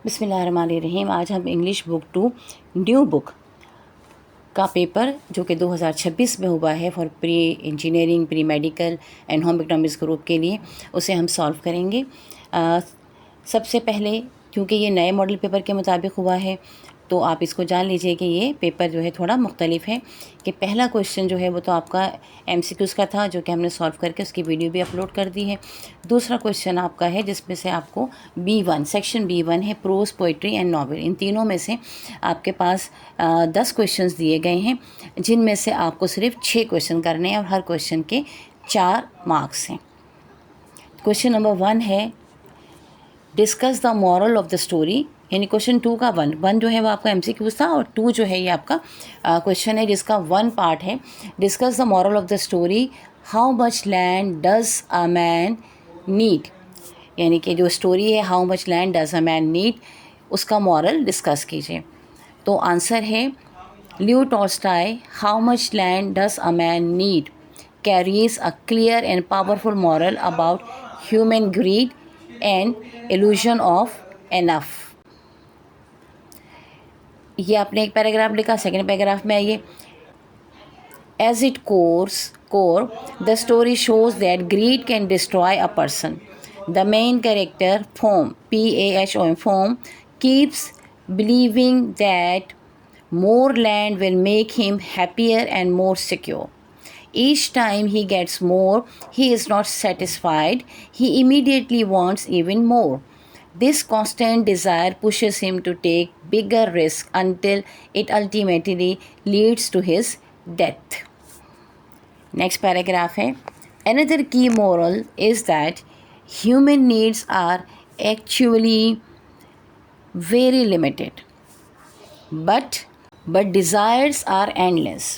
بسم اللہ الرحمن الرحیم. آج ہم انگلش بک 2 نیو بک کا پیپر جو کہ 2026 میں ہوا ہے for pre engineering pre medical and home economics group کے لیے، اسے ہم سالو کریں گے. سب سے پہلے کیونکہ یہ نئے ماڈل پیپر کے مطابق ہوا ہے تو آپ اس کو جان لیجئے کہ یہ پیپر جو ہے تھوڑا مختلف ہے. کہ پہلا کویشچن جو ہے وہ تو آپ کا MCQs کا تھا جو کہ ہم نے سالو کر کے اس کی ویڈیو بھی اپلوڈ کر دی ہے. دوسرا کویشچن آپ کا ہے جس میں سے آپ کو B1 سیکشن B1 ہے پروز پوئٹری اینڈ ناول. ان تینوں میں سے آپ کے پاس 10 کویشچنز دیے گئے ہیں جن میں سے آپ کو صرف 6 کویشچن کرنے ہیں اور ہر کویشچن کے 4 مارکس ہیں. کویشچن نمبر 1 ہے discuss the moral of the story, یعنی کویشچن 2 کا 1 جو ہے وہ آپ کا MCQs تھا اور 2 جو ہے یہ آپ کا کویشچن ہے جس کا 1 پارٹ ہے discuss the moral of the story how much land does a man need. یعنی کہ جو اسٹوری ہے how much land does a man need اس کا مورل ڈسکس کیجیے. تو آنسر ہے Leo Tolstoy how much land does a man need carries a clear and powerful moral about human greed and illusion of enough. یہ آپ نے ایک paragraph لکھا. سیکنڈ پیراگراف میں آئیے. As its core, the story shows that greed can destroy a person. The main character, Phom, keeps believing that more land will make him happier and more secure. Each time he gets more, he is not satisfied. He immediately wants even more. This constant desire pushes him to take bigger risks until it ultimately leads to his death. Next paragraph ہے another key moral is that human needs are actually very limited, but desires are endless.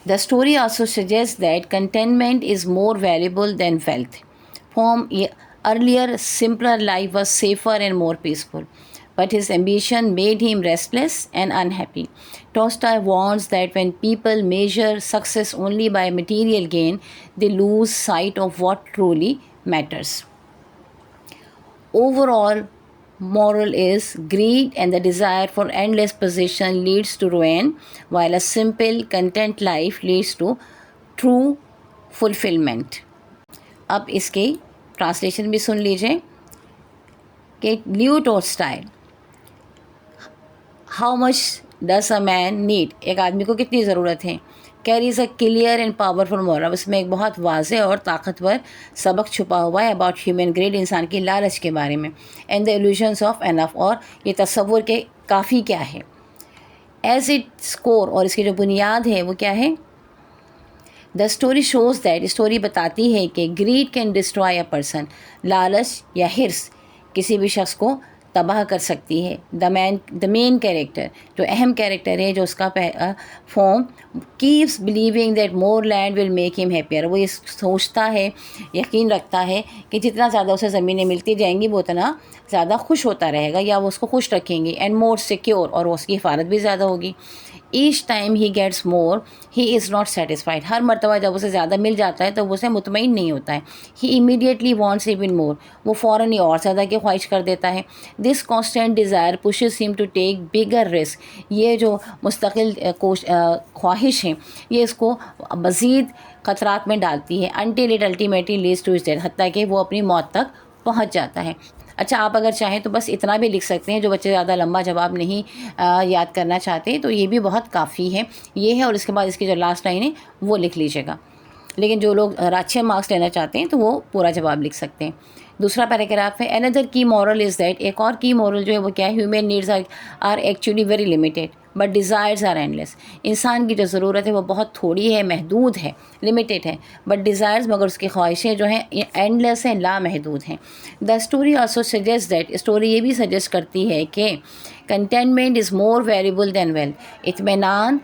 The story also suggests that contentment is more valuable than wealth. From earlier, simpler life was safer and more peaceful, but his ambition made him restless and unhappy. Tolstoy warns that when people measure success only by material gain, they lose sight of what truly matters. Overall, moral is greed and the desire for endless possession leads to ruin, while a simple, content life leads to true fulfillment. اب اس کی translation بھی سن لیجئے کہ Leo Tolstoy how much does a man need, ایک آدمی کو کتنی ضرورت ہے. Carries a clear and powerful moral, اس میں ایک بہت واضح اور طاقتور سبق چھپا ہوا ہے اباؤٹ ہیومن گریڈ، انسان کی لالچ کے بارے میں. اینڈ دا ایلوژنس آف انف، اور یہ تصور کے کافی کیا ہے. ایز اٹس کور، اور اس کی جو بنیاد ہے وہ کیا ہے. The story shows that, story بتاتی ہے کہ greed can destroy a person, لالچ یا ہرس کسی بھی شخص کو تباہ کر سکتی ہے. دا مین کیریکٹر، جو اہم کیریکٹر ہے جو اس کا form, keeps believing that more land will make him happier, وہ یہ سوچتا ہے، یقین رکھتا ہے کہ جتنا زیادہ اسے زمینیں ملتی جائیں گی وہ اتنا زیادہ خوش ہوتا رہے گا یا وہ اس کو خوش رکھیں گی. اینڈ مور سیکیور، اور اس کی حفاظت بھی زیادہ ہوگی. Each time he gets more he is not satisfied, ہر مرتبہ جب اسے زیادہ مل جاتا ہے تو وہ اسے مطمئن نہیں ہوتا ہے. ہی امیڈیٹلی وانٹس ایون مور، وہ فوراً ہی اور زیادہ کی خواہش کر دیتا ہے. دس کانسٹینٹ ڈیزائر پشز ہم ٹو ٹیک بگر رسک، یہ جو مستقل خواہش ہے یہ اس کو مزید خطرات میں ڈالتی ہے. Until it ultimately leads to his death, حتیٰ کہ وہ اپنی موت تک پہنچ جاتا ہے. اچھا، آپ اگر چاہیں تو بس اتنا بھی لکھ سکتے ہیں، جو بچے زیادہ لمبا جواب نہیں یاد کرنا چاہتے تو یہ بھی بہت کافی ہے. یہ ہے، اور اس کے بعد اس کی جو لاسٹ لائن ہے وہ لکھ لیجیے گا. لیکن جو لوگ اچھے مارکس لینا چاہتے ہیں تو وہ پورا جواب لکھ سکتے ہیں. دوسرا پیراگراف ہے another key moral is that، ایک اور کی مورل جو ہے وہ کیا ہے. human needs are actually very limited but desires are endless. انسان کی جو ضرورت ہے وہ بہت تھوڑی ہے، محدود ہے، limited ہے. but desires، مگر اس کی خواہشیں جو ہیں endless ہیں، لامحدود ہیں. the story also suggests that، story یہ بھی سجیسٹ کرتی ہے کہ contentment is more valuable than wealth، اطمینان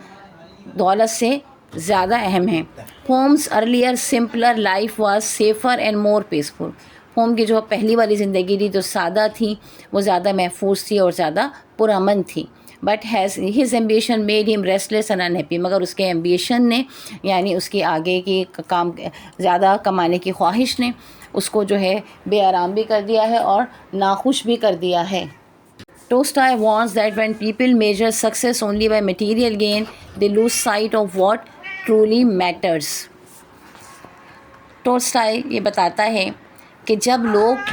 دولت سے زیادہ اہم ہے. Phom's earlier simpler life was safer and more peaceful. فوم کی جو پہلی والی زندگی تھی جو سادہ تھی وہ زیادہ محفوظ تھی اور زیادہ پرامن تھی. بٹ ہز ایمبیشن میڈ ہم ریسٹلیس اینڈ انہیپی، مگر اس کے ایمبیشن نے، یعنی اس کی آگے کی کام زیادہ کمانے کی خواہش نے اس کو جو ہے بے آرام بھی کر دیا ہے اور ناخوش بھی کر دیا ہے. Tolstoy warns that when people measure success only by material gain, they lose sight of what truly matters. Tolstoy یہ بتاتا ہے کہ جب لوگ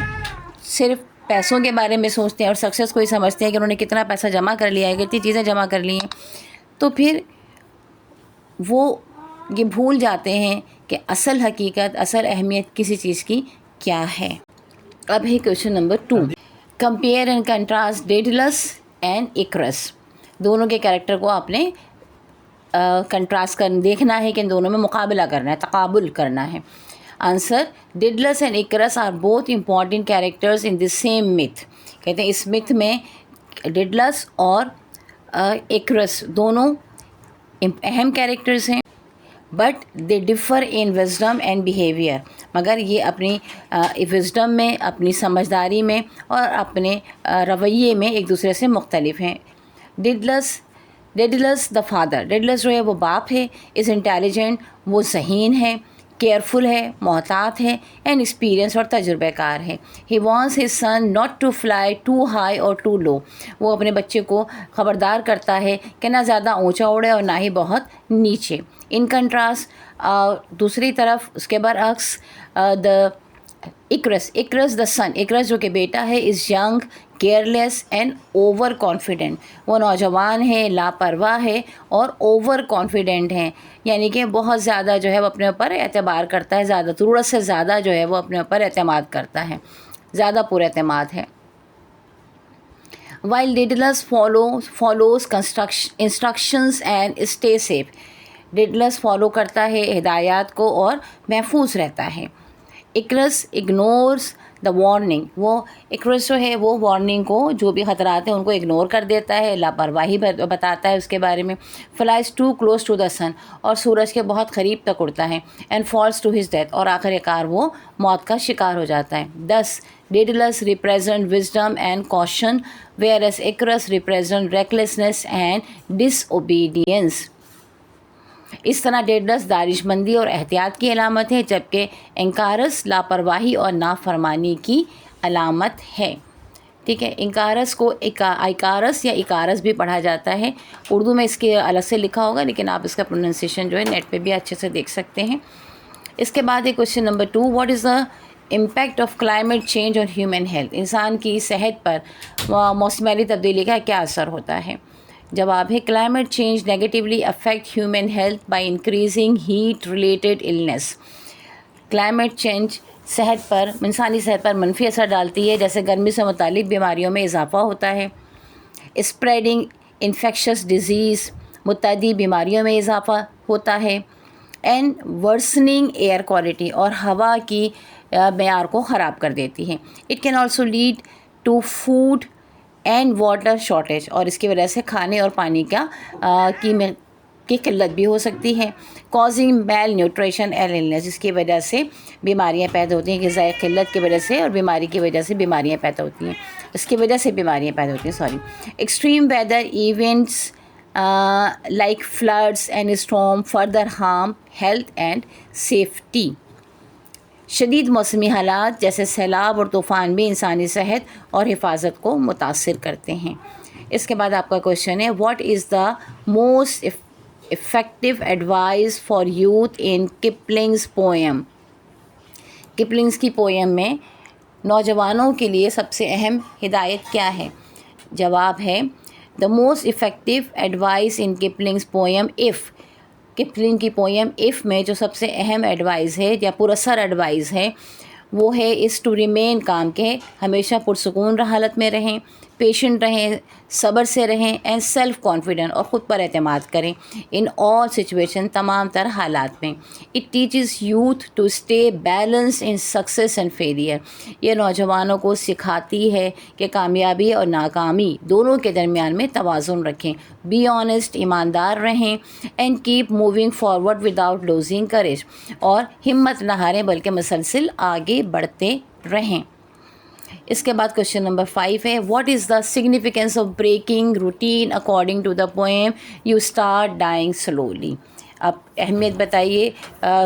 صرف پیسوں کے بارے میں سوچتے ہیں اور سکسیس کو ہی سمجھتے ہیں کہ انہوں نے کتنا پیسہ جمع کر لیا ہے, کتنی چیزیں جمع کر لی ہیں, تو پھر وہ یہ بھول جاتے ہیں کہ اصل حقیقت, اصل اہمیت کسی چیز کی کیا ہے. اب ہے question number 2. Compare and contrast Daedalus and Icarus. دونوں کے کیریکٹر کو آپ نے کنٹراسٹ دیکھنا ہے کہ ان دونوں میں مقابلہ کرنا ہے, تقابل کرنا ہے. Answer, Daedalus and Icarus are both important characters in the same myth. کہتے ہیں اس میتھ میں ڈیڈلس اور ایکرس دونوں اہم کیریکٹرز ہیں, but they differ in wisdom and behaviour. مگر یہ اپنی وزڈم میں, اپنی سمجھداری میں اور اپنے رویے میں ایک دوسرے سے مختلف ہیں. ڈیڈلس دا فادر, ڈیڈلس جو ہے وہ باپ ہے, از انٹیلیجنٹ, وہ ذہین ہے, کیئرفل ہے, محتاط ہے, اینڈ ایکسپیرئنس اور تجربہ کار ہے. He wants his son not to fly too high اور ٹو لو. وہ اپنے بچے کو خبردار کرتا ہے کہ نہ زیادہ اونچا اڑے اور نہ ہی بہت نیچے. ان کنٹراسٹ دوسری طرف اس کے برعکس دا ایکرس دا سن, ایکرس جو کہ بیٹا ہے, is young, careless and over confident. وہ نوجوان ہے, لاپرواہ ہے اور اوور کانفیڈنٹ ہیں, یعنی کہ بہت زیادہ جو ہے وہ اپنے اوپر اعتبار کرتا ہے, زیادہ ضرورت سے زیادہ جو ہے وہ اپنے اوپر اعتماد کرتا ہے, زیادہ پر اعتماد ہے. while Daedalus follows instructions and stay safe. Daedalus follow کرتا ہے ہدایات کو اور محفوظ رہتا ہے. Icarus ignores the warning. وہ ایکرس جو ہے وہ وارننگ کو, جو بھی خطرات ہیں ان کو اگنور کر دیتا ہے, لاپرواہی بتاتا ہے اس کے بارے میں. Flies too close to the sun, اور سورج کے بہت قریب تک اڑتا ہے. And falls to his death, اور آخر کار وہ موت کا شکار ہو جاتا ہے. 10 Daedalus represents wisdom and caution, whereas Icarus represents recklessness and disobedience. اس طرح ڈیڈلس دانش مندی اور احتیاط کی علامت ہے, جبکہ انکارس لاپرواہی اور نافرمانی کی علامت ہے. ٹھیک ہے, انکارس کو ایکارس یا اکارس بھی پڑھا جاتا ہے. اردو میں اس کے الگ سے لکھا ہوگا, لیکن آپ اس کا پروننسیشن جو ہے نیٹ پہ بھی اچھے سے دیکھ سکتے ہیں. اس کے بعد ہے question number 2. What is the impact of climate change on human health. انسان کی صحت پر موسمیاتی تبدیلی کا کیا اثر ہوتا ہے؟ جواب ہے, climate change negatively affect human health by increasing heat related illness. Climate change صحت پر, انسانی صحت پر منفی اثر ڈالتی ہے, جیسے گرمی سے متعلق بیماریوں میں اضافہ ہوتا ہے, اسپریڈنگ انفیکشس ڈیزیز, متعدی بیماریوں میں اضافہ ہوتا ہے, اینڈ ورسننگ ایئر کوالٹی, اور ہوا کی معیار کو خراب کر دیتی ہے. It can also lead to food and water shortage, اور اس کی وجہ سے کھانے اور پانی کی قلت بھی ہو سکتی ہے. Causing malnutrition and illness, جس کی وجہ سے بیماریاں پیدا ہوتی ہیں, غذائی قلت کی وجہ سے اور بیماری کی وجہ سے بیماریاں پیدا ہوتی ہیں, اس کی وجہ سے بیماریاں پیدا ہوتی ہیں. Extreme weather events like floods and storm further harm health and safety. شدید موسمی حالات جیسے سیلاب اور طوفان بھی انسانی صحت اور حفاظت کو متاثر کرتے ہیں. اس کے بعد آپ کا کویشچن ہے, what is the most effective advice for youth in Kipling's poem. Kipling's کی پوئم میں نوجوانوں کے لیے سب سے اہم ہدایت کیا ہے؟ جواب ہے, the most effective advice in Kipling's poem if. Kipling کی پوئم اف میں جو سب سے اہم ایڈوائز ہے یا پراثر ایڈوائز ہے وہ ہے از ٹو ریمین کام, کے ہمیشہ پرسکون حالت میں رہیں, پیشنٹ رہیں, صبر سے رہیں, اینڈ سیلف کانفیڈنٹ, اور خود پر اعتماد کریں ان آل سچویشن, تمام تر حالات میں. It teaches youth to stay balance in success and failure. یہ نوجوانوں کو سکھاتی ہے کہ کامیابی اور ناکامی دونوں کے درمیان میں توازن رکھیں. بی آنیسٹ, ایماندار رہیں, and keep moving forward without losing courage, اور ہمت نہ ہاریں بلکہ مسلسل آگے بڑھتے رہیں. اس کے بعد کویشچن نمبر 5 ہے, what is the significance of breaking routine according to the poem you start dying slowly. اب اہمیت بتائیے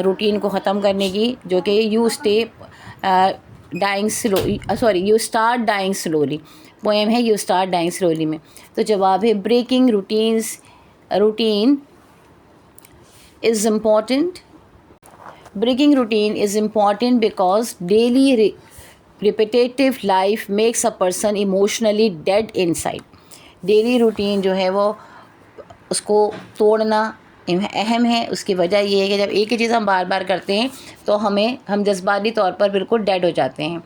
روٹین کو ختم کرنے کی, جو کہ you start dying slowly. Poem ہے یو اسٹارٹ ڈائنگ سلولی میں. تو جواب ہے breaking routine is important. Breaking routine is important because daily repetitive life makes a person emotionally dead inside. Daily routine جو ہے وہ اس کو توڑنا اہم ہے. اس کی وجہ یہ ہے کہ جب ایک ہی چیز ہم بار بار کرتے ہیں تو ہم جذباتی طور پر بالکل ڈیڈ ہو جاتے ہیں.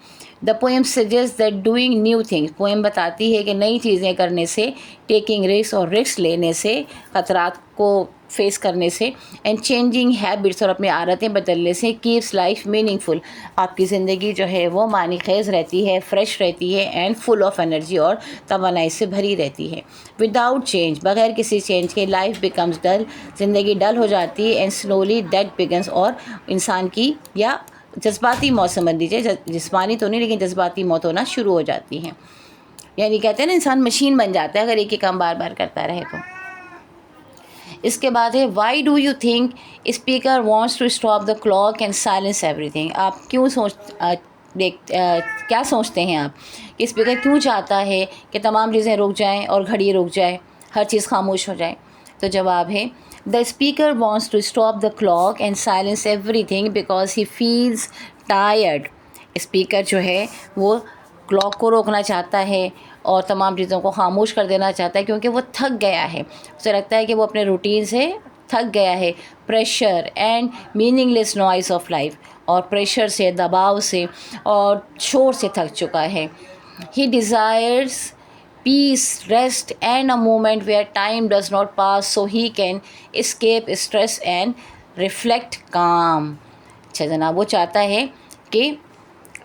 The poem suggest that doing new things. Poem بتاتی ہے کہ نئی چیزیں کرنے سے, ٹیکنگ رسک اور رسک لینے سے, خطرات کو فیس کرنے سے, اینڈ چینجنگ ہیبٹس اور اپنی عادتیں بدلنے سے کیپس لائف میننگ فل. آپ کی زندگی جو ہے وہ معنی خیز رہتی ہے, فریش رہتی ہے, اینڈ فل آف انرجی اور توانائی سے بھری رہتی ہے. وداؤٹ چینج, بغیر کسی چینج کے, لائف بیکمز ڈل. زندگی ڈل ہو جاتی ہے. اینڈ سلولی ڈیڈ بگنس, اور انسان کی یا جذباتی موت سمجھ لیجیے, جسمانی تو نہیں لیکن جذباتی موت ہونا شروع ہو جاتی ہے. یعنی کہتے ہیں نا انسان مشین بن جاتا ہے اگر ایک ہی کام بار بار کرتا رہے تو. اس کے بعد ہے why do you think speaker wants to stop the clock and silence everything. آپ کیا سوچتے ہیں آپ کہ اسپیکر کیوں چاہتا ہے کہ تمام چیزیں رک جائیں اور گھڑی رک جائے, ہر چیز خاموش ہو جائے؟ تو جواب ہے the speaker wants to stop the clock and silence everything because he feels tired. Speaker جو ہے وہ کلاک کو روکنا چاہتا ہے اور تمام چیزوں کو خاموش کر دینا چاہتا ہے کیونکہ وہ تھک گیا ہے. اسے لگتا ہے کہ وہ اپنے روٹین سے تھک گیا ہے. Pressure and meaningless noise of life, اور پریشر سے, دباؤ سے اور شور سے تھک چکا ہے. He desires peace, rest and a moment where time does not pass so he can escape stress and reflect calm. اچھا جناب, وہ چاہتا ہے کہ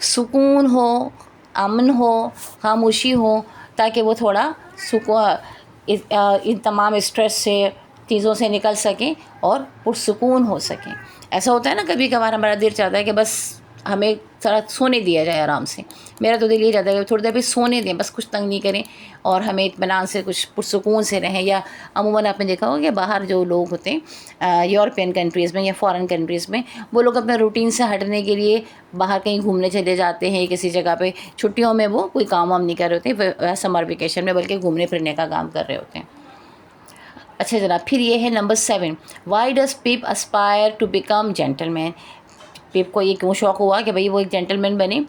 سکون ہو, امن ہو, خاموشی ہو, تاکہ وہ تھوڑا ان تمام اسٹریس سے, چیزوں سے نکل سکیں اور پرسکون ہو سکیں. ایسا ہوتا ہے نا کبھی کبھار ہمارا دل چاہتا ہے کہ بس ہمیں ذرا سونے دیا جائے آرام سے. میرا تو دل یہ چاہتا ہے کہ تھوڑی دیر بھی سونے دیں, بس کچھ تنگ نہیں کریں اور ہمیں اطمینان سے کچھ پرسکون سے رہیں. یا عموماً آپ نے دیکھا ہوگا کہ باہر جو لوگ ہوتے ہیں یورپین کنٹریز میں یا فارن کنٹریز میں, وہ لوگ اپنے روٹین سے ہٹنے کے لیے باہر کہیں گھومنے چلے جاتے ہیں کسی جگہ پہ. چھٹیوں میں وہ کوئی کام وام نہیں کر رہے ہوتے سمر ویکیشن میں, بلکہ گھومنے پھرنے کا کام کر رہے ہوتے ہیں. اچھا جناب, پھر یہ ہے number 7. Why does Pip aspire to become gentleman. Pip کو یہ کیوں شوق ہوا کہ بھئی وہ ایک جینٹل مین بنے؟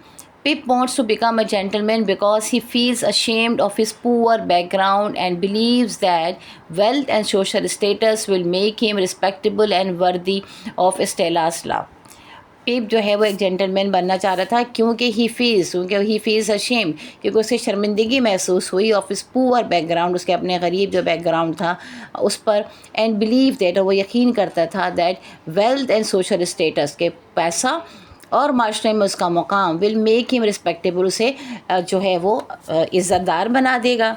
Pip wants to become a gentleman because he feels ashamed of his poor background and believes that wealth and social status will make him respectable and worthy of Stella's love. پیپ جو ہے وہ ایک gentle مین بننا چاہ رہا تھا کیونکہ he feels ashamed, کیونکہ اسے شرمندگی محسوس ہوئی آف his poor background, اس کے اپنے غریب جو بیک گراؤنڈ تھا اس پر, and believe that, اور وہ یقین کرتا تھا that wealth and social status, کے پیسہ اور معاشرے میں اس کا مقام will make him respectable, اسے جو ہے وہ عزت دار بنا دے گا,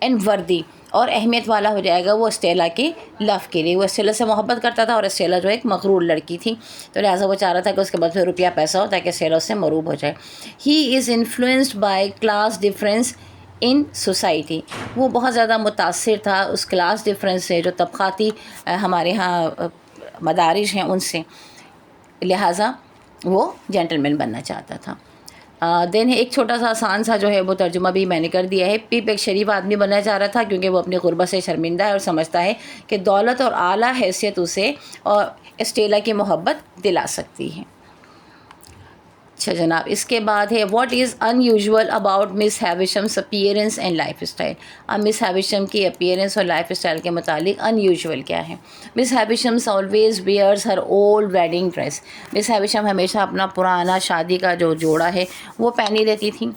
and worthy, اور اہمیت والا ہو جائے گا وہ اسٹیلا کے لو کے لیے. وہ اسٹیلا سے محبت کرتا تھا اور اسٹیلا جو ایک مغرور لڑکی تھی, تو لہٰذا وہ چاہ رہا تھا کہ اس کے بعد روپیہ پیسہ ہو تاکہ اسٹیلا اس سے مروب ہو جائے. He is influenced by class difference in society. وہ بہت زیادہ متاثر تھا اس کلاس ڈفرینس سے جو طبقاتی ہمارے ہاں مدارج ہیں ان سے, لہٰذا وہ جینٹل مین بننا چاہتا تھا. دین ایک چھوٹا سا آسان سا جو ہے وہ ترجمہ بھی میں نے کر دیا ہے. پیپ ایک شریف آدمی بننا چاہ رہا تھا کیونکہ وہ اپنی غربت سے شرمندہ ہے اور سمجھتا ہے کہ دولت اور اعلیٰ حیثیت اسے اور اسٹیلا کی محبت دلا سکتی ہے. اچھا جناب, اس کے بعد ہے what is unusual about Miss Havisham's appearance and lifestyle. اب مس ہیویشم کی اپیئرنس اور لائف اسٹائل کے متعلق ان یوژول کیا ہے؟ Miss Havisham's always wears her old wedding dress. Miss Havisham ہمیشہ اپنا پرانا شادی کا جو جوڑا ہے وہ پہنی رہتی تھی,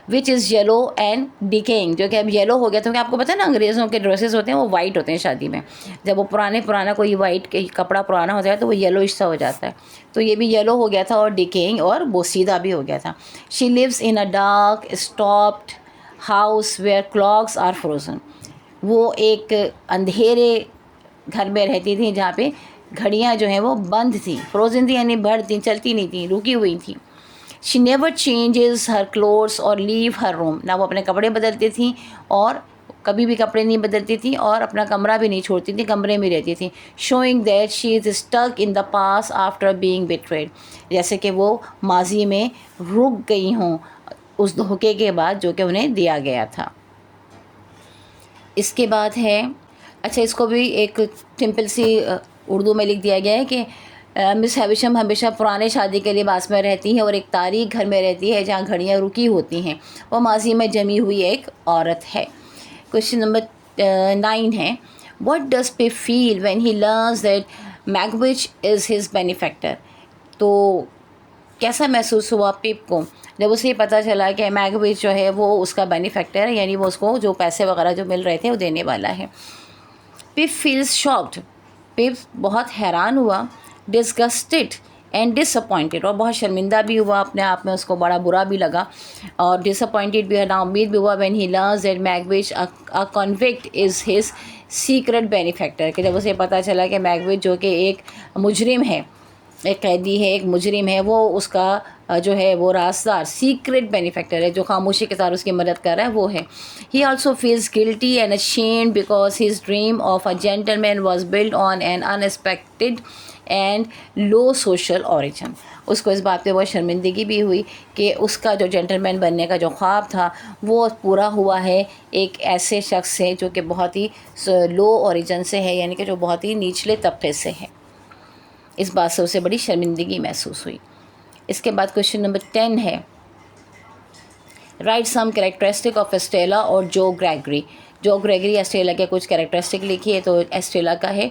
وچ از یلو اینڈ ڈیکینگ, جو کہ اب یلو ہو گیا. تو آپ کو پتہ ہے نا انگریزوں کے ڈریسز ہوتے ہیں وہ وائٹ ہوتے ہیں شادی میں, جب وہ پرانا کوئی وائٹ کپڑا پرانا ہو جائے تو وہ یلوئش سا ہو جاتا ہے, تو یہ بھی یلو ہو گیا تھا اور ڈیکینگ اور بوسیدہ بھی ہو گیا تھا. She lives in a dark stopped house where clocks are frozen. وہ ایک اندھیرے گھر میں رہتی تھی جہاں پہ گھڑیاں جو ہیں وہ بند تھیں, فروزن تھیں یعنی بند تھیں, چلتی نہیں تھیں, رکی ہوئی تھیں. She never changes Hare clothes اور لیو ہر روم. نہ وہ اپنے کپڑے بدلتی تھیں اور کبھی بھی کپڑے نہیں بدلتی تھیں اور اپنا کمرہ بھی نہیں چھوڑتی تھیں, کمرے میں رہتی تھیں. Showing that she is stuck in the past after being betrayed, جیسے کہ وہ ماضی میں رک گئی ہوں اس دھوکے کے بعد جو کہ انہیں دیا گیا تھا. اس کے بعد ہے اچھا اس کو بھی ایک سمپل سی اردو میں لکھ دیا گیا ہے کہ مس ہیویشم ہمیشہ پرانے شادی کے لباس میں رہتی ہیں اور ایک تاریخ گھر میں رہتی ہے جہاں گھڑیاں رکی ہوتی ہیں. وہ ماضی میں جمی ہوئی ایک عورت ہے. کویشچن نمبر 9 ہے what does Pip feel when he learns that Magwitch is his benefactor. تو کیسا محسوس ہوا پپ کو جب اسے پتہ چلا کہ میگوچ جو ہے وہ اس کا بینیفیکٹر ہے, یعنی وہ اس کو جو پیسے وغیرہ جو مل رہے تھے وہ دینے والا ہے. پپ فیلز شاکڈ. پپ بہت حیران ہوا. ڈسگسٹڈ اینڈ ڈس اپوائنٹڈ, اور بہت شرمندہ بھی ہوا اپنے آپ میں, اس کو بڑا برا بھی لگا اور ڈس اپوائنٹڈ بھی ہے, نا امید بھی ہوا. When he learns that Magwitch a convict is his secret benefactor, کہ جب اسے پتہ چلا کہ میگوچ جو کہ ایک مجرم ہے, ایک قیدی ہے, ایک مجرم ہے, وہ اس کا جو ہے وہ رازدار سیکرٹ بینیفیکٹر ہے جو خاموشی کے ساتھ اس کی مدد کر رہا ہے, وہ ہے. He also feels guilty and ashamed because his dream of a gentleman was built on an unexpected and low social origin. اس کو اس بات پہ بہت شرمندگی بھی ہوئی کہ اس کا جو جینٹل مین بننے کا جو خواب تھا وہ پورا ہوا ہے ایک ایسے شخص سے جو کہ بہت ہی لو اوریجن سے ہے, یعنی کہ جو بہت ہی نچلے طبقے سے ہے. اس بات سے اسے بڑی شرمندگی محسوس ہوئی. اس کے بعد کویشچن نمبر 10 ہے write some characteristic of Stella اور جو گریگری. جو گریگری اسٹیلا کے کچھ کریکٹرسٹک لکھی ہے, تو اسٹیلا کا ہے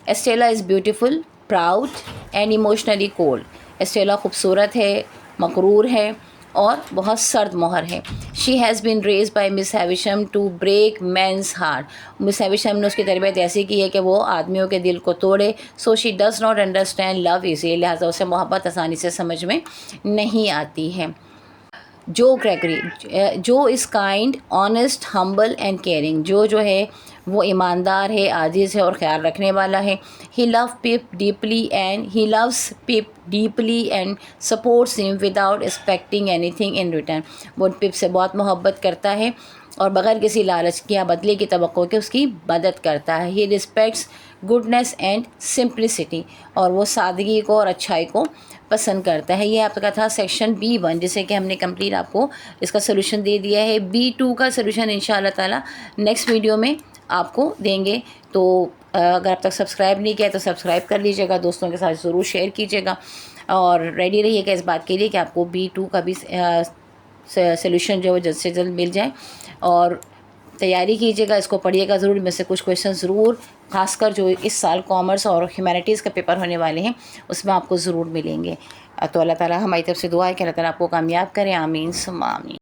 Stella is beautiful, proud and emotionally cold. Stella خوبصورت ہے, مغرور ہے اور بہت سرد مہر ہے. She has been raised by Miss Havisham to break men's heart. Miss Havisham نے اس کی تربیت ایسی کی ہے کہ وہ آدمیوں کے دل کو توڑے. So she does not understand love easy, لہٰذا اسے محبت آسانی سے سمجھ میں نہیں آتی ہے. Joe Gargery Joe is kind, honest, humble and caring. جو ہے وہ ایماندار ہے, عاجز ہے اور خیال رکھنے والا ہے. He loves Pip deeply and supports him without expecting anything in return. وہ پپ سے بہت محبت کرتا ہے اور بغیر کسی لالچ یا بدلے کی توقع کے اس کی مدد کرتا ہے. ہی رسپیکٹس گڈنس اینڈ سمپلسٹی, اور وہ سادگی کو اور اچھائی کو پسند کرتا ہے. یہ آپ کا تھا سیکشن B1 جسے کہ ہم نے کمپلیٹ آپ کو اس کا سلوشن دے دیا ہے. B2 کا سلوشن انشاءاللہ تعالی نیکسٹ ویڈیو میں آپ کو دیں گے. تو اگر آپ تک سبسکرائب نہیں کیا تو سبسکرائب کر لیجیے گا, دوستوں کے ساتھ ضرور شیئر کیجیے گا, اور ریڈی رہیے گا اس بات کے لیے کہ آپ کو B2 کا بھی سلوشن جو ہے جلد سے جلد مل جائے. اور تیاری کیجیے گا, اس کو پڑھیے گا ضرور. میں سے کچھ کویشچن ضرور خاص کر جو اس سال کامرس اور ہیومینٹیز کا پیپر ہونے والے ہیں اس میں آپ کو ضرور ملیں گے. تو اللہ تعالیٰ ہماری طرف سے دعا ہے کہ اللہ تعالیٰ آپ کو کامیاب کرے. آمین ثم آمین.